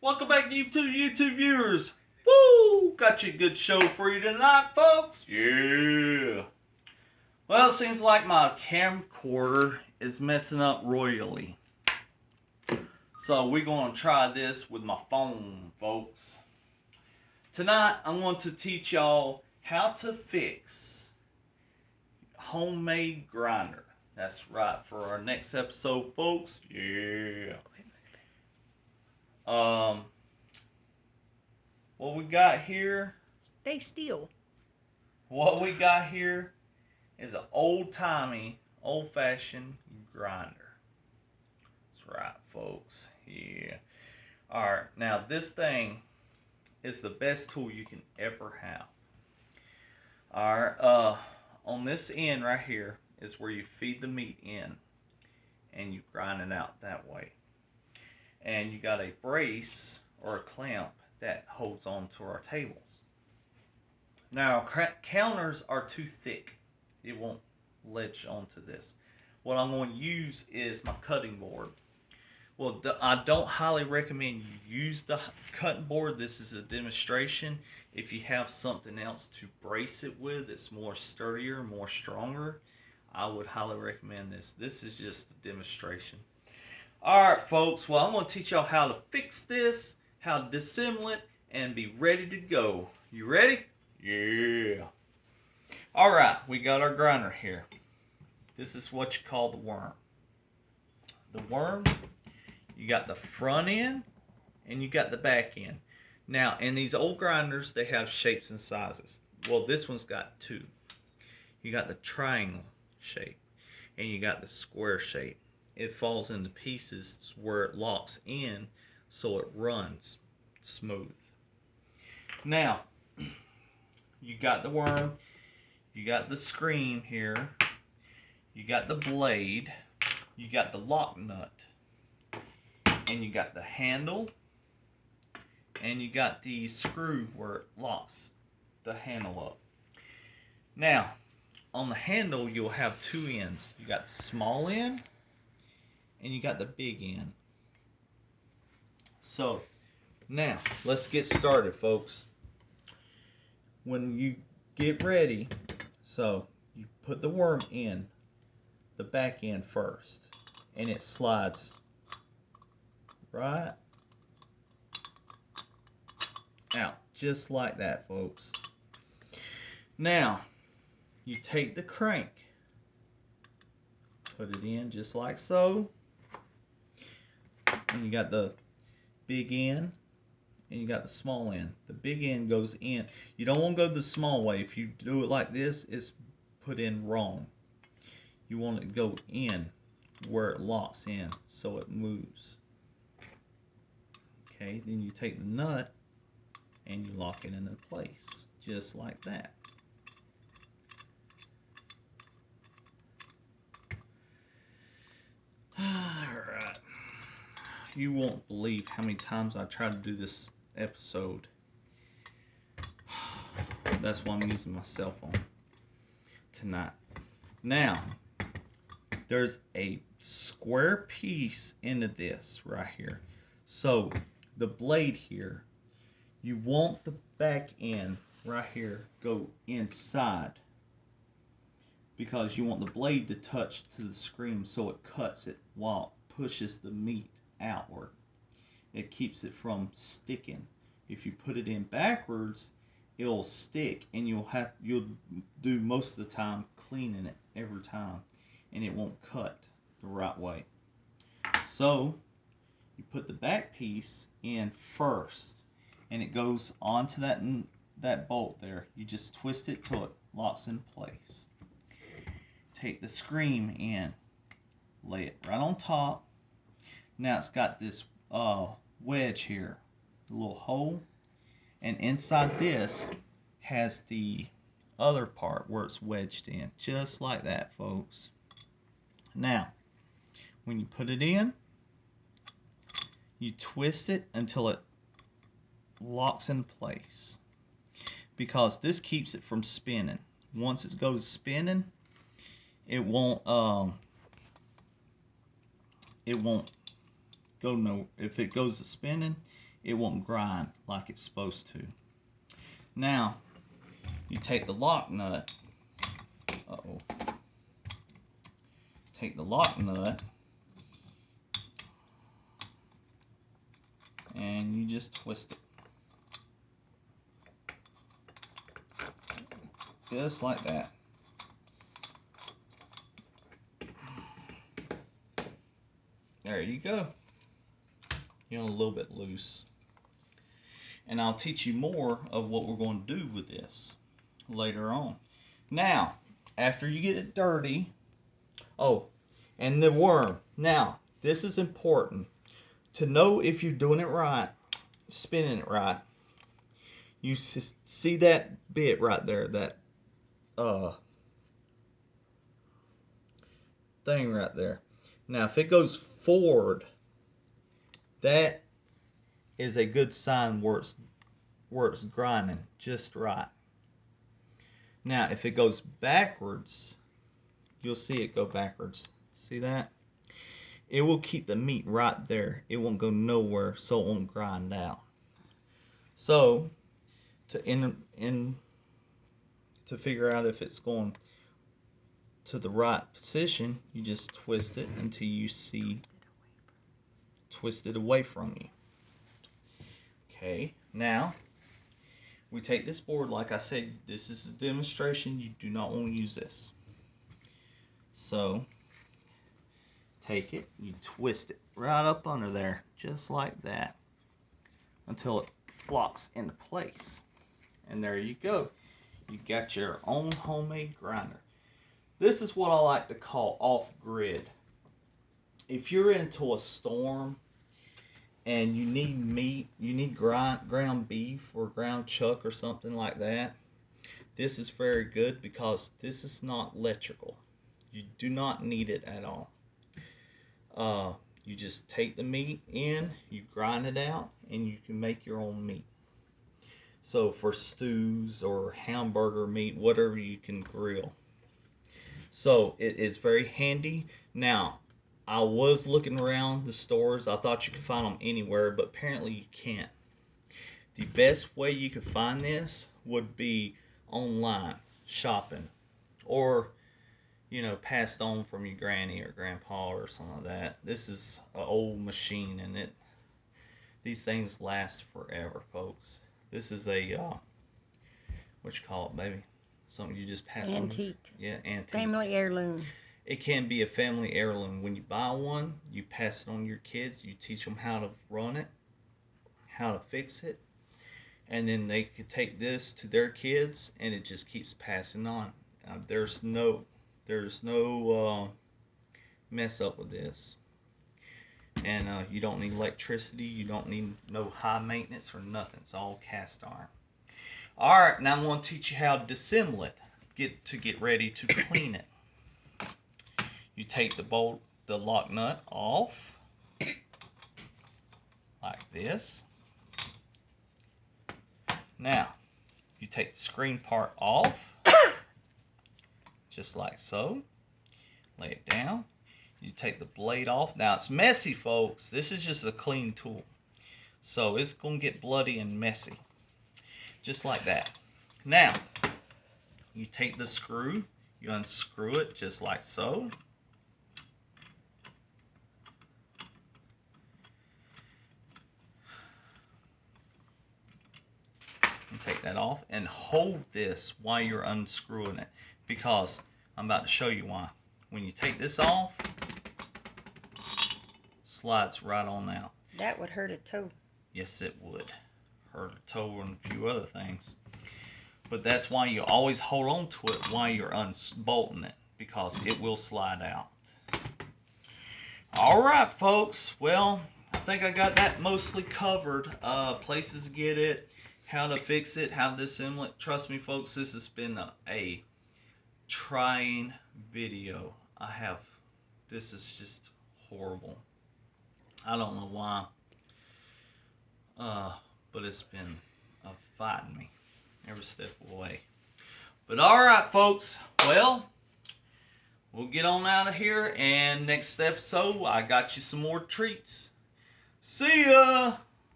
Welcome back YouTube viewers. Woo! Got you a good show for you tonight, folks. Yeah. Well, it seems like my camcorder is messing up royally. So we're going to try this with my phone, folks. Tonight, I'm going to teach y'all how to fix homemade grinder. That's right, for our next episode, folks. Yeah. What we got here? Stay still. What we got here is an old-timey, old-fashioned grinder. That's right, folks. Yeah. Alright, now this thing is the best tool you can ever have. Alright, on this end right here is where you feed the meat in and you grind it out that way. And you got a brace or a clamp that holds on to our tables. Now, counters are too thick. It won't ledge onto this. What I'm going to use is my cutting board. Well, I don't highly recommend you use the cutting board. This is a demonstration. If you have something else to brace it with, it's more sturdier, more stronger, I would highly recommend this. This is just a demonstration. Alright, folks. Well, I'm going to teach y'all how to fix this, how to disassemble it, and be ready to go. You ready? Yeah. Alright, we got our grinder here. This is what you call the worm. The worm, you got the front end and you got the back end. Now, in these old grinders, they have shapes and sizes. Well, this one's got two. You got the triangle shape and you got the square shape. It falls into pieces where it locks in so it runs smooth. Now, you got the worm, you got the screen here, you got the blade, you got the lock nut, and you got the handle, and you got the screw where it locks the handle up. Now, on the handle, you'll have two ends. You got the small end, and you got the big end. So, now, let's get started, folks. When you get ready, so you put the worm in the back end first, and it slides right out, just like that, folks. Now, you take the crank, put it in just like so, and you got the big end and you got the small end. The big end goes in. You don't want to go the small way. If you do it like this, it's put in wrong. You want it to go in where it locks in so it moves. Okay, then you take the nut and you lock it into place just like that. Alright. You won't believe how many times I tried to do this episode. That's why I'm using my cell phone tonight. Now, there's a square piece into this right here. So, the blade here, you want the back end right here go inside because you want the blade to touch to the screen so it cuts it while it pushes the meat outward. It keeps it from sticking. If you put it in backwards, it'll stick and you'll do most of the time cleaning it every time and it won't cut the right way. So you put the back piece in first and it goes onto that bolt there. You just twist it till it locks in place. Take the screen in, lay it right on top. Now it's got this wedge here, a little hole, and inside this has the other part where it's wedged in, just like that, folks. Now, when you put it in, you twist it until it locks in place, because this keeps it from spinning. Once it goes spinning, it won't go no. If it goes to spinning, it won't grind like it's supposed to. Now, you take the lock nut. Take the lock nut and you just twist it. Just like that. There you go. You know, a little bit loose. And I'll teach you more of what we're going to do with this later on. Now, after you get it dirty, oh, and the worm. Now, this is important to know if you're doing it right, spinning it right. You see that bit right there, that thing right there. Now, if it goes forward, that is a good sign where it's grinding just right. Now, if it goes backwards, you'll see it go backwards. See that? It will keep the meat right there. It won't go nowhere, so it won't grind out. So, to figure out if it's going to the right position, you just twist it until you see twist it away from you. Okay, now we take this board. Like I said, this is a demonstration. You do not want to use this. So take it, you twist it right up under there, just like that, until it locks into place. And there you go. You got your own homemade grinder. This is what I like to call off-grid. If you're into a storm and you need meat, you need ground beef or ground chuck or something like that, this is very good because this is not electrical. You do not need it at all. You just take the meat in, you grind it out, and you can make your own meat. So for stews or hamburger meat, whatever you can grill. So it is very handy. Now, I was looking around the stores. I thought you could find them anywhere, but apparently you can't. The best way you could find this would be online shopping, or passed on from your granny or grandpa or something like that. This is an old machine, and these things last forever, folks. This is a what you call it, baby? Something you just pass on. Antique. Yeah, antique. Family heirloom. It can be a family heirloom. When you buy one, you pass it on to your kids. You teach them how to run it, how to fix it, and then they could take this to their kids, and it just keeps passing on. There's no mess up with this. And you don't need electricity. You don't need no high maintenance or nothing. It's all cast iron. Alright, now I'm going to teach you how to disassemble it. Get ready to clean it. You take the lock nut off. Like this. Now, you take the screen part off. Just like so. Lay it down. You take the blade off. Now it's messy, folks. This is just a clean tool. So it's going to get bloody and messy. Just like that. Now, you take the screw. You unscrew it just like so. And take that off and hold this while you're unscrewing it, because I'm about to show you why. When you take this off, slides right on out. That would hurt a toe. Yes, it would. Hurt a toe and a few other things. But that's why you always hold on to it while you're unbolting it, because it will slide out. Alright, folks. Well, I think I got that mostly covered. Places to get it, how to fix it, how to disassemble it. Trust me, folks, this has been a trying video. This is just horrible. I don't know why. But it's been fighting me every step of the way. But alright, folks. Well, we'll get on out of here, and next episode I got you some more treats. See ya!